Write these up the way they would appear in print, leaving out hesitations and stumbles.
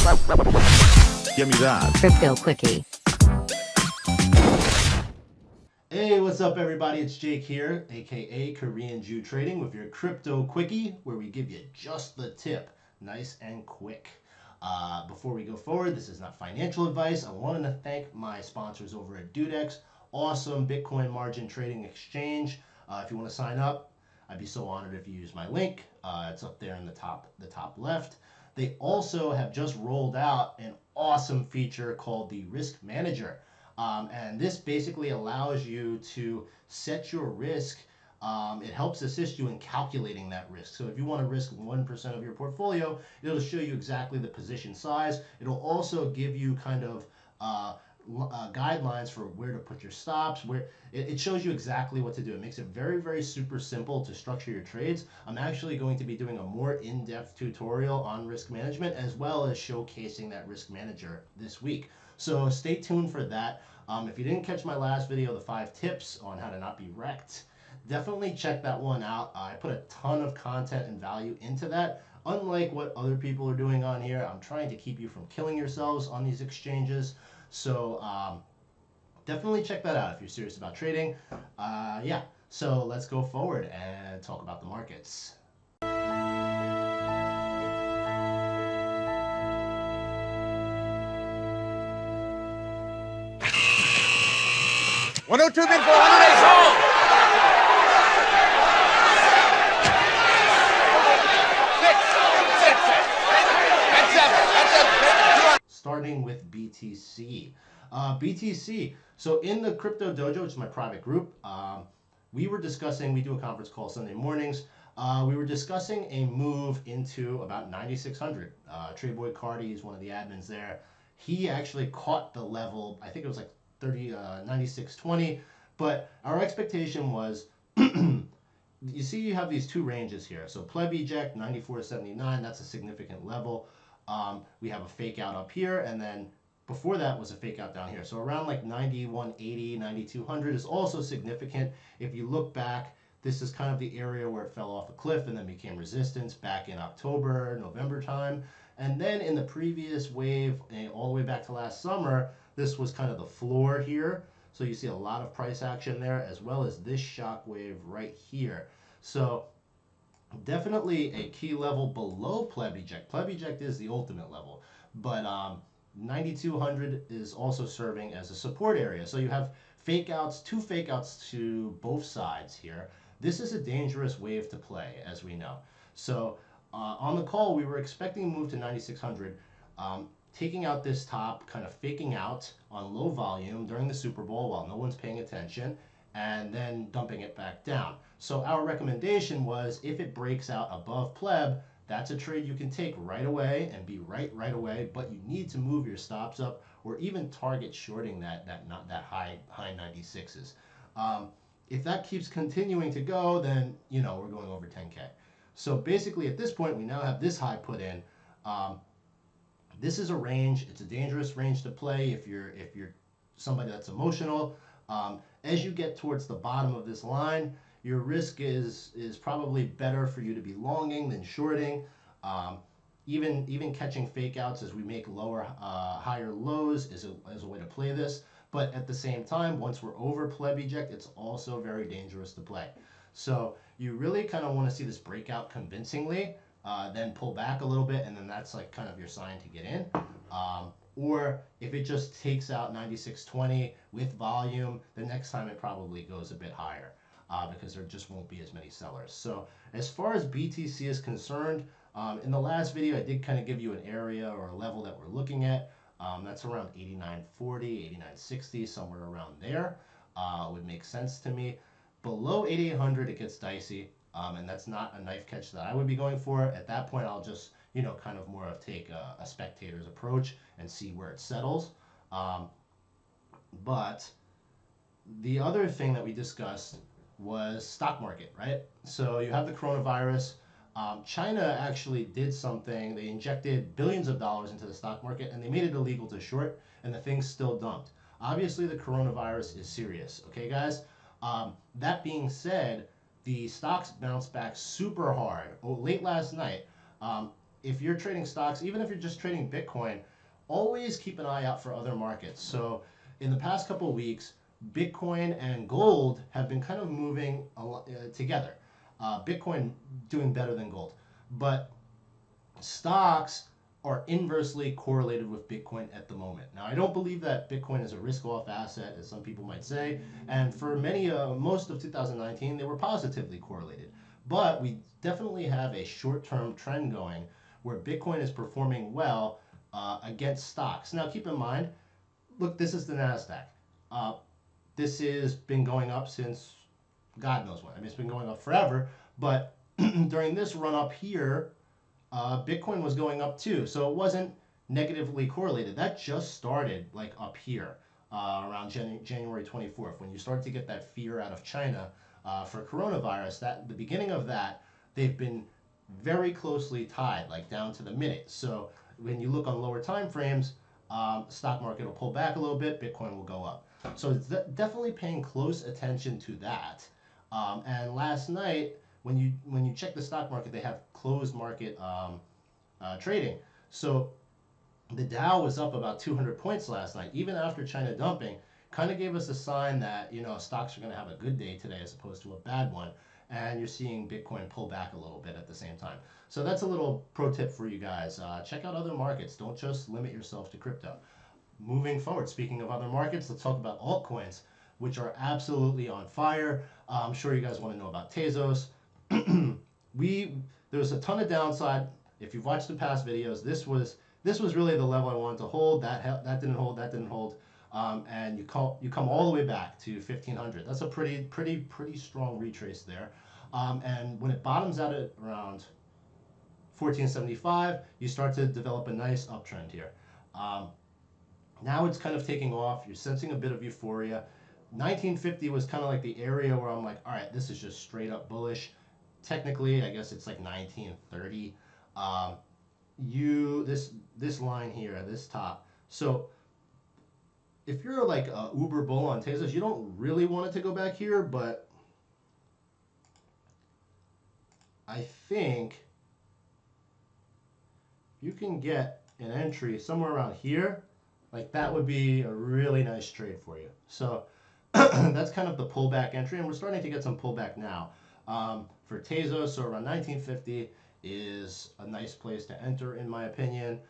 Give me that. Crypto Quickie. Hey, what's up everybody? It's Jake here, aka Korean Jew Trading, with your Crypto Quickie, where we give you just the tip, nice and quick. Before we go forward, this is not financial advice. I wanted to thank my sponsors over at Dudex, awesome Bitcoin margin trading exchange. If you want to sign up, I'd be so honored if you use my link. It's up there in the top left. They also have just rolled out an awesome feature called the Risk Manager. And this basically allows you to set your risk. It helps assist you in calculating that risk. So if you want to risk 1% of your portfolio, it'll show you exactly the position size. It'll also give you kind of guidelines for where to put your stops, where it shows you exactly what to do. It makes it very, very super simple to structure your trades. I'm actually going to be doing a more in-depth tutorial on risk management, as well as showcasing that risk manager this week. So stay tuned for that. If you didn't catch my last video, the 5 tips on how to not be wrecked, definitely check that one out. I put a ton of content and value into that. Unlike what other people are doing on here, I'm trying to keep you from killing yourselves on these exchanges. So definitely check that out if you're serious about trading. Yeah, so let's go forward and talk about the markets. 102 bid for 108 sold. Starting with BTC. BTC. So in the Crypto Dojo, which is my private group, we were discussing, we do a conference call Sunday mornings. We were discussing a move into about 9,600. Treyboy Cardi is one of the admins there. He actually caught the level, I think it was like 96.20, but our expectation was, you see you have these two ranges here. So pleb eject 94.79, that's a significant level. We have a fake out up here, and then before that was a fake out down here. So around like 91.80, 9200 is also significant. If you look back, this is kind of the area where it fell off a cliff and then became resistance back in October, November time. And then in the previous wave, all the way back to last summer, this was kind of the floor here. So you see a lot of price action there, as well as this shock wave right here. So definitely a key level below pleb eject. Pleb eject is the ultimate level, but 9200 is also serving as a support area. So you have fake outs, 2 fake outs to both sides here. This is a dangerous wave to play, as we know. So on the call, we were expecting a move to 9600, taking out this top, kind of faking out on low volume during the Superbowl while no one's paying attention, and then dumping it back down. So our recommendation was, if it breaks out above pleb, that's a trade you can take right away and be right away, but you need to move your stops up or even target shorting that high 96s. If that keeps continuing to go, then you know we're going over 10K. So basically at this point, we now have this high put in. This is a range. It's a dangerous range to play if you're somebody that's emotional. As you get towards the bottom of this line, your risk is probably better for you to be longing than shorting. Even catching fake outs as we make higher lows is a way to play this. But at the same time, once we're over pleb eject, it's also very dangerous to play. So you really kind of want to see this breakout convincingly, then pull back a little bit, and then that's like kind of your sign to get in. Or if it just takes out 96.20 with volume, the next time it probably goes a bit higher because there just won't be as many sellers. So as far as BTC is concerned, in the last video, I did kind of give you an area or a level that we're looking at. That's around 89.40, 89.60, somewhere around there. Would make sense to me. Below 8,800, it gets dicey, and that's not a knife catch that I would be going for. At that point, I'll just, kind of more of take a spectator's approach and see where it settles. But the other thing that we discussed was stock market, right? So you have the coronavirus. China actually did something. They injected billions of dollars into the stock market, and they made it illegal to short, and the thing's still dumped. Obviously, the coronavirus is serious, okay, guys? That being said, the stocks bounced back super hard late last night. if you're trading stocks, even if you're just trading Bitcoin, always keep an eye out for other markets. So in the past couple of weeks, Bitcoin and gold have been kind of moving together. Bitcoin doing better than gold, but stocks are inversely correlated with Bitcoin at the moment. Now, I don't believe that Bitcoin is a risk-off asset, as some people might say, and for most of 2019, they were positively correlated. But we definitely have a short-term trend going where Bitcoin is performing well against stocks. Now, keep in mind, look, this is the NASDAQ. This has been going up since God knows when. I mean, it's been going up forever, but during this run up here, Bitcoin was going up too, so it wasn't negatively correlated. That just started like up here around January 24th, when you start to get that fear out of China for coronavirus. That the beginning of that, they've been very closely tied, like down to the minute. So when you look on lower time frames, stock market will pull back a little bit, Bitcoin will go up. So it's definitely paying close attention to that. And last night, when you check the stock market, they have closed market trading. So the Dow was up about 200 points last night, even after China dumping. Kind of gave us a sign that stocks are going to have a good day today as opposed to a bad one. And you're seeing Bitcoin pull back a little bit at the same time. So that's a little pro tip for you guys. Check out other markets. Don't just limit yourself to crypto. Moving forward, speaking of other markets, let's talk about altcoins, which are absolutely on fire. I'm sure you guys want to know about Tezos. There was a ton of downside. If you've watched the past videos, this was really the level I wanted to hold. That didn't hold. That didn't hold. And you come all the way back to 1500. That's a pretty strong retrace there. And when it bottoms out at around 1475, you start to develop a nice uptrend here. Now it's kind of taking off. You're sensing a bit of euphoria. 1950 was kind of like the area where I'm like, all right, this is just straight up bullish. Technically, I guess it's like 1930. This line here, this top. So if you're like a uber bull on Tezos, you don't really want it to go back here, but I think you can get an entry somewhere around here. Like that would be a really nice trade for you. So that's kind of the pullback entry, and we're starting to get some pullback now. For Tezos, so around 1950 is a nice place to enter, in my opinion.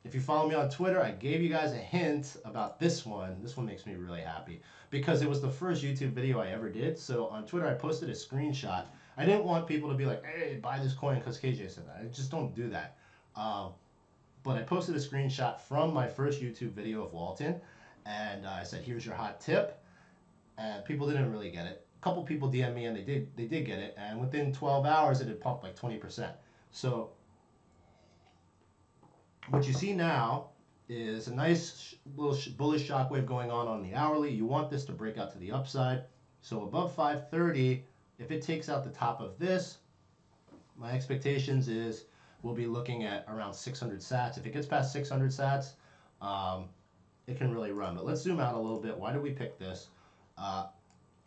If you follow me on Twitter, I gave you guys a hint about this one. This one makes me really happy because it was the first YouTube video I ever did. So on Twitter, I posted a screenshot. I didn't want people to be like, hey, buy this coin because KJ said that. I just don't do that. But I posted a screenshot from my first YouTube video of Walton, and I said, here's your hot tip. And people didn't really get it. A couple people DM'd me, and they did get it. And within 12 hours, it had pumped like 20%. So what you see now is a nice little bullish shockwave going on the hourly. You want this to break out to the upside. So above 530, if it takes out the top of this, my expectations is we'll be looking at around 600 sats. If it gets past 600 sats, it can really run. But let's zoom out a little bit. Why did we pick this?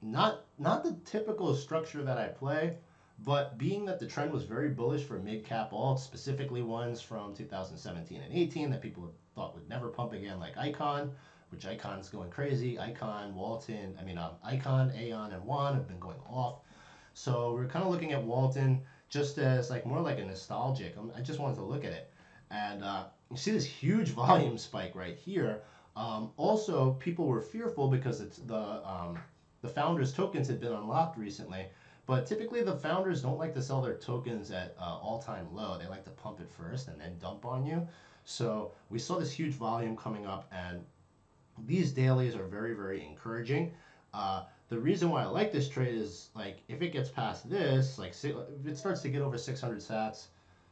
Not the typical structure that I play, but being that the trend was very bullish for mid-cap alts, specifically ones from 2017 and 18 that people thought would never pump again, like Icon, which Icon's going crazy. Icon, Walton, Icon, Aeon, and WAN have been going off. So we're kind of looking at Walton just as like more like a nostalgic. I just wanted to look at it, and you see this huge volume spike right here. Also, people were fearful because it's the founders' tokens had been unlocked recently, but typically the founders don't like to sell their tokens at all-time low. They like to pump it first and then dump on you. So we saw this huge volume coming up, and these dailies are very encouraging. The reason why I like this trade is like if it gets past this, like if it starts to get over 600 sats,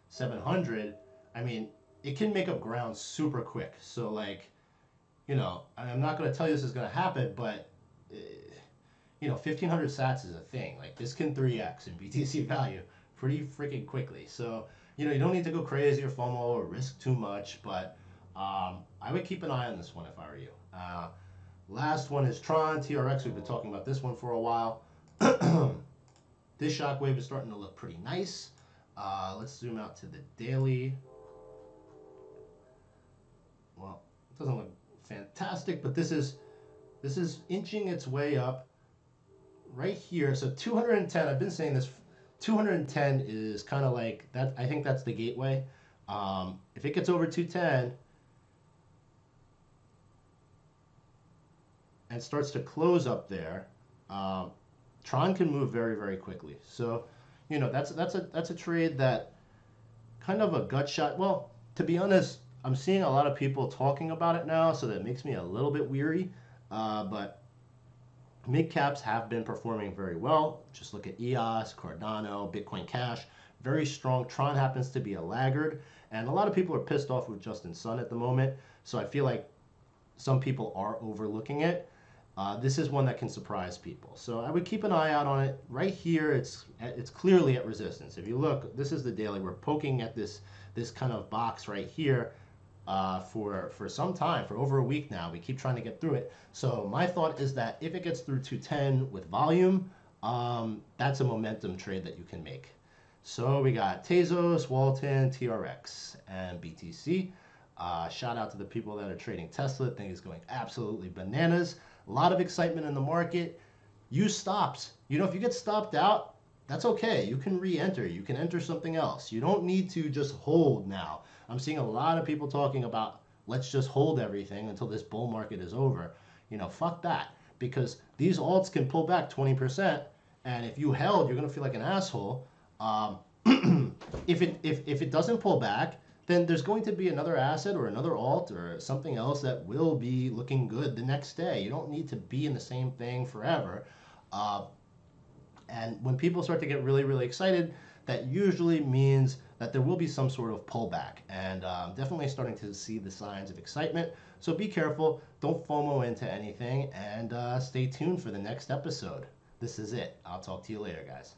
700, I mean, it can make up ground super quick. So like, I'm not going to tell you this is going to happen, but 1500 sats is a thing. Like this can 3x in BTC value pretty freaking quickly. So, you don't need to go crazy or FOMO or risk too much, but I would keep an eye on this one if I were you. Last one is Trx. We've been talking about this one for a while. This shockwave is starting to look pretty nice. Let's zoom out to the daily. Well, it doesn't look fantastic, but this is inching its way up right here. So 210, I've been saying this, 210 is kind of like that. I think that's the gateway. If it gets over 210 and starts to close up there, Tron can move very, very quickly. So, you know, that's a trade that kind of a gut shot. Well, to be honest, I'm seeing a lot of people talking about it now, so that makes me a little bit weary. But mid caps have been performing very well. Just look at EOS, Cardano, Bitcoin Cash, very strong. Tron happens to be a laggard, and a lot of people are pissed off with Justin Sun at the moment. So I feel like some people are overlooking it. This is one that can surprise people. So I would keep an eye out on it. Right here, it's clearly at resistance. If you look, this is the daily. We're poking at this kind of box right here for some time, for over a week now. We keep trying to get through it. So my thought is that if it gets through 210 with volume, that's a momentum trade that you can make. So we got Tezos, Walton, TRX, and BTC. Shout out to the people that are trading Tesla. Thing is going absolutely bananas. A lot of excitement in the market. Use stops. You know, if you get stopped out, that's okay. You can re-enter. You can enter something else. You don't need to just hold now. I'm seeing a lot of people talking about let's just hold everything until this bull market is over. You know, fuck that. Because these alts can pull back 20%, and if you held, you're gonna feel like an asshole. If it doesn't pull back, then there's going to be another asset or another alt or something else that will be looking good the next day. You don't need to be in the same thing forever. And when people start to get really, really excited, that usually means that there will be some sort of pullback. And definitely starting to see the signs of excitement. So be careful. Don't FOMO into anything. And stay tuned for the next episode. This is it. I'll talk to you later, guys.